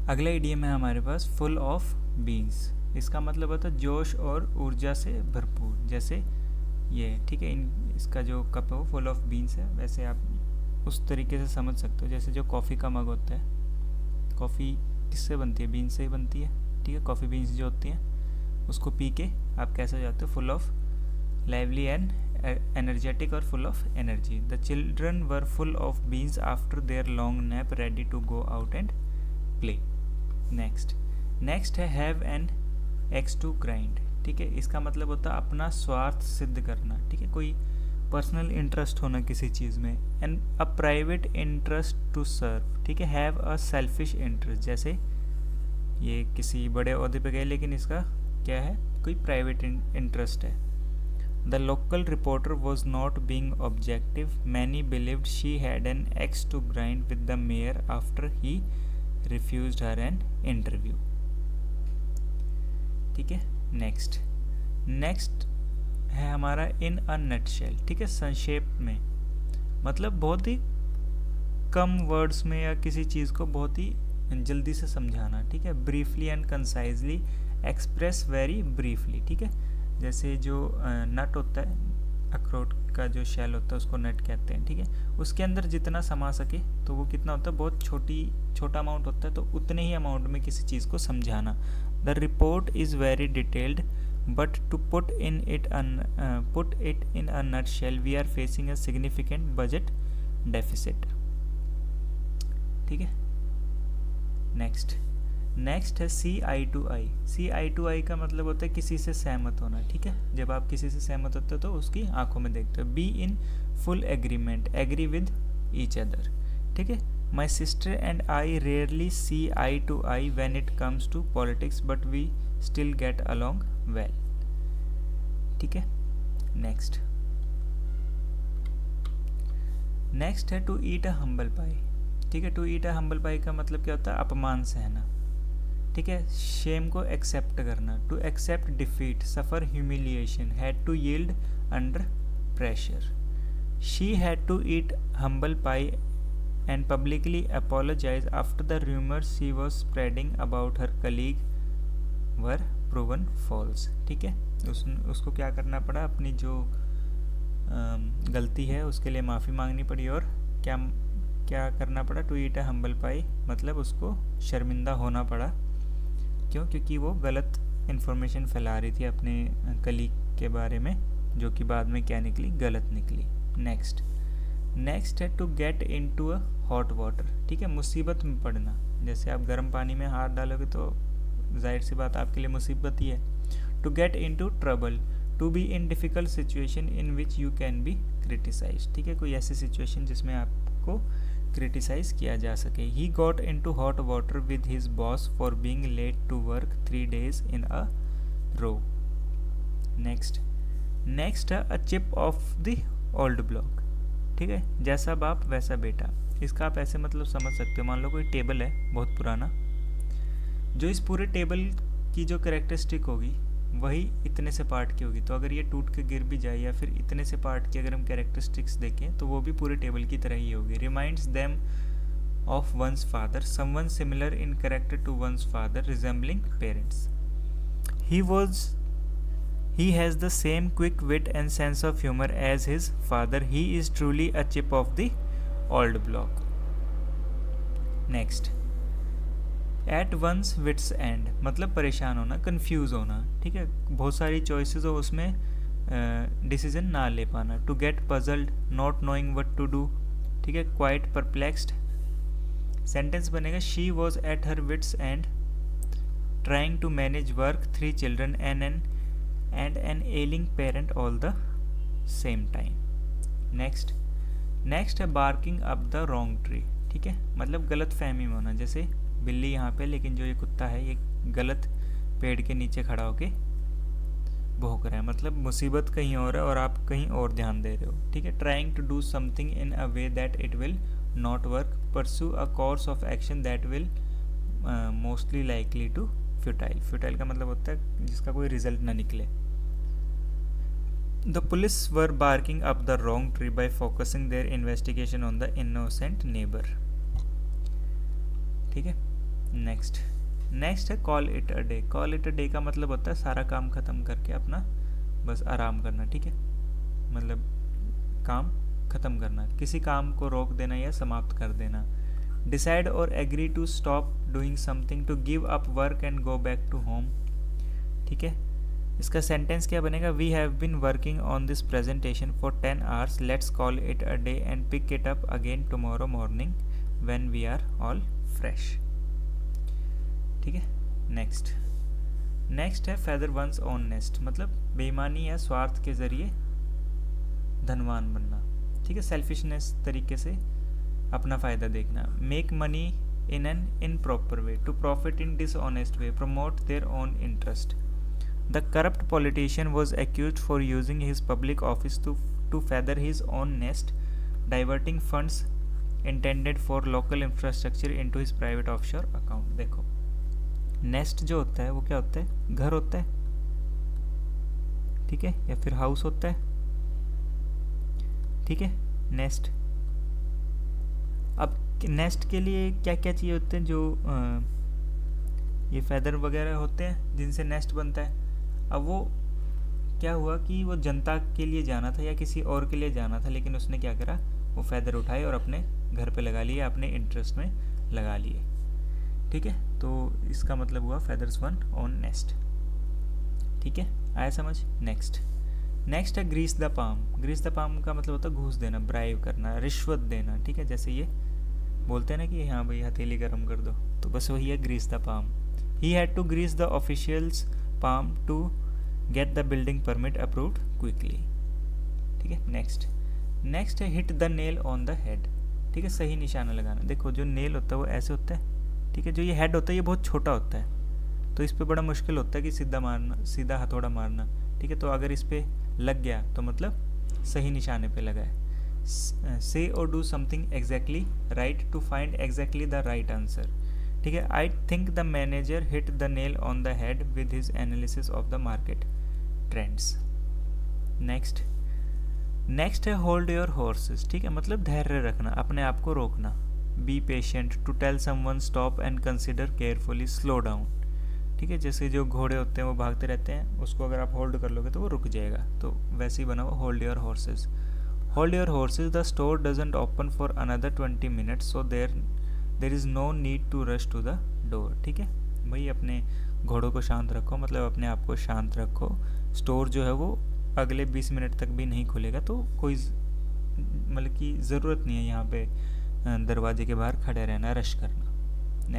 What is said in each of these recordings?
अगला इडियम है हमारे पास फुल ऑफ बीन्स। इसका मतलब होता है जोश और ऊर्जा से भरपूर, जैसे ये, ठीक है। इसका जो कप है वो फुल ऑफ बीन्स है। वैसे आप उस तरीके से समझ सकते हो जैसे जो कॉफ़ी का मग होता है, कॉफ़ी किससे बनती है, बीन से ही बनती है, ठीक है। कॉफ़ी बीन्स जो होती हैं उसको पी के आप कैसे हो जाते हो, full of lively and energetic और full of energy. The children were full of beans after their long nap ready to go out and play. Next है have an axe to grind, ठीक है। इसका मतलब होता है अपना स्वार्थ सिद्ध करना, ठीक है। कोई पर्सनल इंटरेस्ट होना किसी चीज़ में। And a private interest to serve, ठीक है। हैव अ सेल्फिश इंटरेस्ट, जैसे ये किसी बड़े ओहदे पे गए लेकिन इसका क्या है, कोई प्राइवेट इंटरेस्ट है। The local reporter was not being objective, many believed she had an axe to grind with the mayor after he refused her an interview, ठीक है। नेक्स्ट है हमारा इन अ नटशेल, ठीक है, संक्षेप में। मतलब बहुत ही कम वर्ड्स में या किसी चीज़ को बहुत ही जल्दी से समझाना, ठीक है। Briefly and concisely express very briefly, ठीक है। जैसे जो नट होता है, अखरोट का जो शेल होता है उसको नट कहते हैं, ठीक है। उसके अंदर जितना समा सके तो वो कितना होता है, बहुत छोटा अमाउंट होता है, तो उतने ही अमाउंट में किसी चीज़ को समझाना। The report is very detailed but to put it in a nutshell, we are facing a significant budget deficit, ठीक है। नेक्स्ट है सी आई टू आई का मतलब होता है किसी से सहमत होना, ठीक है। जब आप किसी से सहमत होते हो तो उसकी आंखों में देखते हो। Be in full agreement, agree with each other, ठीक है। My sister and I rarely see eye to eye when it comes to politics but we still get along well, ठीक है। नेक्स्ट है टू ईट अ हम्बल पाई, ठीक है। To eat a humble पाई का मतलब क्या होता है, अपमान सहना, ठीक है। शेम को एक्सेप्ट करना, to accept defeat, suffer humiliation, had to yield under pressure. She had to eat humble pie and publicly apologize after the rumors she was spreading about her colleague were proven false, ठीक है। उसको क्या करना पड़ा, अपनी जो गलती है उसके लिए माफ़ी मांगनी पड़ी, और क्या करना पड़ा, टू ईट अ हम्बल पाई, मतलब उसको शर्मिंदा होना पड़ा। क्यों? क्योंकि वो गलत इन्फॉर्मेशन फैला रही थी अपने कलीग के बारे में, जो कि बाद में क्या निकली, गलत निकली। नेक्स्ट है to get into a hot water, ठीक है। मुसीबत में पड़ना, जैसे आप गर्म पानी में हाथ डालोगे तो जाहिर सी बात आपके लिए मुसीबत ही है। To get into trouble, to be in difficult situation in which you can be criticise, ठीक है। कोई ऐसी सिचुएशन जिसमें आपको क्रिटिसाइज किया जा सके। He got into hot water with his boss for being late to work 3 days in a row. Next है a chip off the old block, ठीक है। जैसा बाप वैसा बेटा, इसका आप ऐसे मतलब समझ सकते हो। मान लो कोई टेबल है बहुत पुराना, जो इस पूरे टेबल की जो कैरेक्टरिस्टिक होगी वही इतने से पार्ट की होगी। तो अगर ये टूट के गिर भी जाए या फिर इतने से पार्ट की अगर हम कैरेक्टरिस्टिक्स देखें तो वो भी पूरे टेबल की तरह ही होगी। Reminds them of one's father, someone similar in character to one's father, resembling parents. He has the same quick wit and sense of humor as his father. He is truly a chip of the old block. Next, at one's wits end, मतलब परेशान होना, confuse होना, ठीक है। बहुत सारी choices हो, उसमें डिसीजन ना ले पाना। To get puzzled, not knowing what to do, ठीक है। Quite perplexed. सेंटेंस बनेगा she was at her wits end trying to manage work, 3 children and an ailing parent all the same time. Next है barking up the wrong tree, ठीक है। मतलब गलत फहमी में होना, जैसे बिल्ली यहाँ पे लेकिन जो ये कुत्ता है ये गलत पेड़ के नीचे खड़ा होके भौंक रहा है, मतलब मुसीबत कहीं और है और आप कहीं और ध्यान दे रहे हो, ठीक है। Trying to do something in a way that it will not work, pursue a course of action that will mostly likely to futile का मतलब होता है जिसका कोई रिजल्ट ना निकले। The police were barking up the wrong tree by focusing their investigation on the innocent neighbor, ठीक है। नेक्स्ट नेक्स्ट है call it a day. Call it a day का मतलब होता है सारा काम ख़त्म करके अपना बस आराम करना, ठीक है, मतलब काम ख़त्म करना, किसी काम को रोक देना या समाप्त कर देना। डिसाइड और agree to stop doing something, to give up work and go back to home, ठीक है। इसका सेंटेंस क्या बनेगा, we have been working on this presentation for 10 hours, let's call it a day and pick it up again tomorrow morning when we are all fresh, ठीक है। Next है feather one's own nest, मतलब बेईमानी या स्वार्थ के जरिए धनवान बनना, ठीक है, सेल्फिशनेस तरीके से अपना फ़ायदा देखना। Make money in an improper way, to profit in dishonest way, promote their own interest. The corrupt politician was accused for using his public office to feather his own nest, diverting funds intended for local infrastructure into his private offshore account। देखो nest जो होता है वो क्या होता है, घर होता है, ठीक है, या फिर हाउस होता है, ठीक है, नेस्ट। अब नेस्ट के लिए क्या क्या चाहिए होते हैं, जो ये फेदर वगैरह होते हैं जिनसे नेस्ट बनता है। अब वो क्या हुआ कि वो जनता के लिए जाना था या किसी और के लिए जाना था, लेकिन उसने क्या करा, वो फेदर उठाए और अपने घर पे लगा लिए, अपने इंटरेस्ट में लगा लिए, ठीक है। तो इसका मतलब हुआ फेदर्स वन ऑन नेस्ट, ठीक है, आया समझ। नेक्स्ट है grease the palm. Grease the palm का मतलब होता है घूस देना, ब्राइव करना, रिश्वत देना, ठीक है, जैसे ये बोलते हैं ना कि हाँ भाई हथेली गर्म कर दो, तो बस वही है grease the palm. He had to grease the officials palm to get the building permit approved quickly, ठीक है। नेक्स्ट है hit the nail on the head, ठीक है, सही निशाना लगाना। देखो जो नेल होता है वो ऐसे होता है, ठीक है, जो ये हेड होता है ये बहुत छोटा होता है, तो इस पे बड़ा मुश्किल होता है कि सीधा हथौड़ा मारना, ठीक है। तो अगर इस पे लग गया तो मतलब सही निशाने पे लगा है। से और do something exactly right to find exactly the right answer, ठीक है। I think the manager hit the nail on the head with his analysis of the market trends. Next है होल्ड योर हॉर्सेस, ठीक है, मतलब धैर्य रखना, अपने आप को रोकना। Be patient, to tell someone stop and consider carefully, slow down, ठीक है, जैसे जो घोड़े होते हैं वो भागते रहते हैं, उसको अगर आप होल्ड कर लोगे तो वो रुक जाएगा, तो वैसे ही बना हुआ hold your horses. Hold your horses, the store doesn't open for another 20 minutes, so there is no need to rush to the door, ठीक है। भाई अपने घोड़ों को शांत रखो, मतलब अपने आप को शांत रखो, स्टोर जो है वो अगले 20 मिनट तक भी नहीं खुलेगा, तो कोई मतलब कि ज़रूरत नहीं है यहाँ पे दरवाजे के बाहर खड़े रहना, रश करना।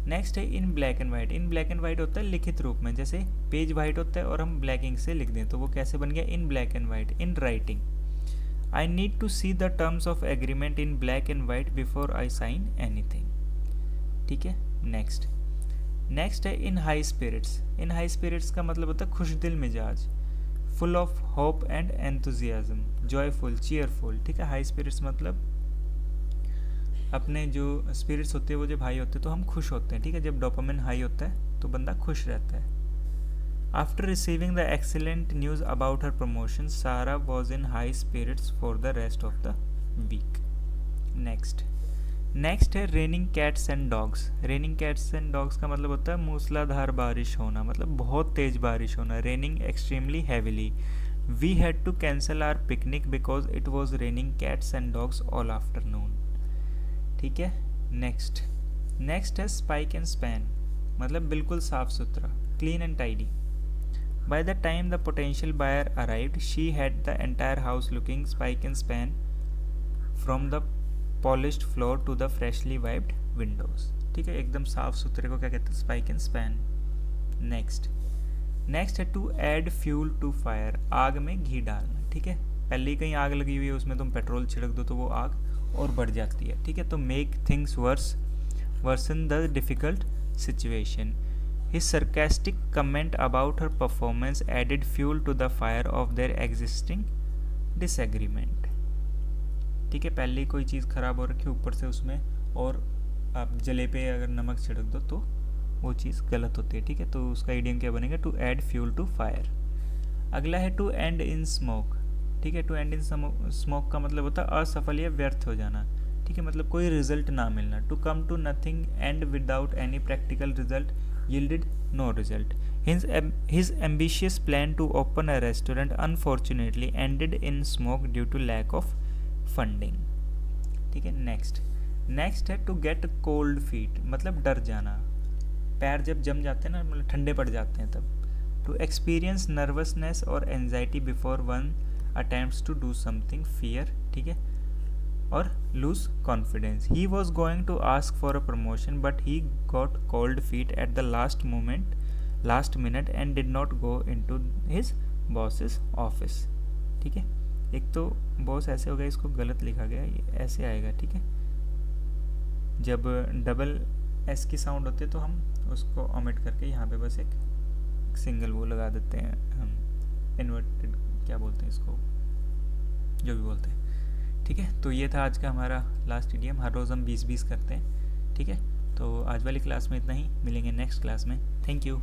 नेक्स्ट है in black and white. In black and white होता है लिखित रूप में, जैसे पेज वाइट होता है और हम ब्लैक इंक से लिख दें, तो वो कैसे बन गया, in black and white. In writing, I need to see the terms of agreement in black and white before I sign anything, ठीक है। नेक्स्ट है in high spirits. In high spirits का मतलब होता है खुश दिल मिजाज, full of hope and enthusiasm, joyful, cheerful, ठीक है। हाई स्पिरिट्स मतलब अपने जो स्पिरिट्स होते हैं वो जब हाई होते हैं तो हम खुश होते हैं, ठीक है, जब डोपामिन हाई होता है तो बंदा खुश रहता है। After receiving the excellent news about her promotion, Sarah was in high spirits for the rest of the week. Next है raining cats and dogs. Raining cats and dogs का मतलब होता है मूसलाधार बारिश होना, मतलब बहुत तेज बारिश होना। Raining extremely heavily, we had to cancel our picnic because it was raining cats and dogs all afternoon, ठीक है। नेक्स्ट है स्पाइक एंड स्पैन, मतलब बिल्कुल साफ सुथरा, clean and tidy. By the time the potential buyer arrived, she had the entire house looking spick and span from the polished floor to the freshly wiped windows, ठीक है, एकदम साफ सुथरे को क्या कहते हैं, स्पाइक एंड स्पैन। नेक्स्ट है to add fuel to fire, आग में घी डालना, ठीक है। पहले ही कहीं आग लगी हुई है, उसमें तुम पेट्रोल छिड़क दो तो वो आग और बढ़ जाती है, ठीक है। तो make things worsen the difficult situation. His sarcastic comment about her performance added fuel to the fire of their existing disagreement, ठीक है। पहले ही कोई चीज़ ख़राब हो रखी है, ऊपर से उसमें और आप जले पे अगर नमक छिड़क दो तो वो चीज़ गलत होती है, ठीक है। तो उसका इडियम क्या बनेगा, to add fuel to fire. अगला है टू एंड इन स्मोक, ठीक है। टू एंड इन स्मोक का मतलब होता है असफल या व्यर्थ हो जाना, ठीक है, मतलब कोई रिजल्ट ना मिलना। To come to nothing and without any practical result yielded no result. His ambitious plan to open a restaurant unfortunately ended in smoke due to lack of funding. ठीक है, नेक्स्ट है टू गेट कोल्ड फीट, मतलब डर जाना, पैर जब जम जाते हैं ना, मतलब ठंडे पड़ जाते हैं तब। टू एक्सपीरियंस नर्वसनेस और anxiety before one attempts to do something, fear, ठीक है, और lose confidence. He was going to ask for a promotion but he got cold feet at the last minute and did not go into his boss's office. ठीक है, एक तो boss ऐसे हो गया, इसको गलत लिखा गया, ये ऐसे आएगा, ठीक है। जब डबल एस की साउंड होती है तो हम उसको ओमिट करके यहाँ पे बस एक सिंगल वो लगा देते हैं, हम इन्वर्टेड क्या बोलते हैं इसको, जो भी बोलते हैं, ठीक है। तो ये था आज का हमारा लास्ट इडियम। हर रोज़ हम 20-20 करते हैं, ठीक है। तो आज वाली क्लास में इतना ही, मिलेंगे नेक्स्ट क्लास में। Thank you.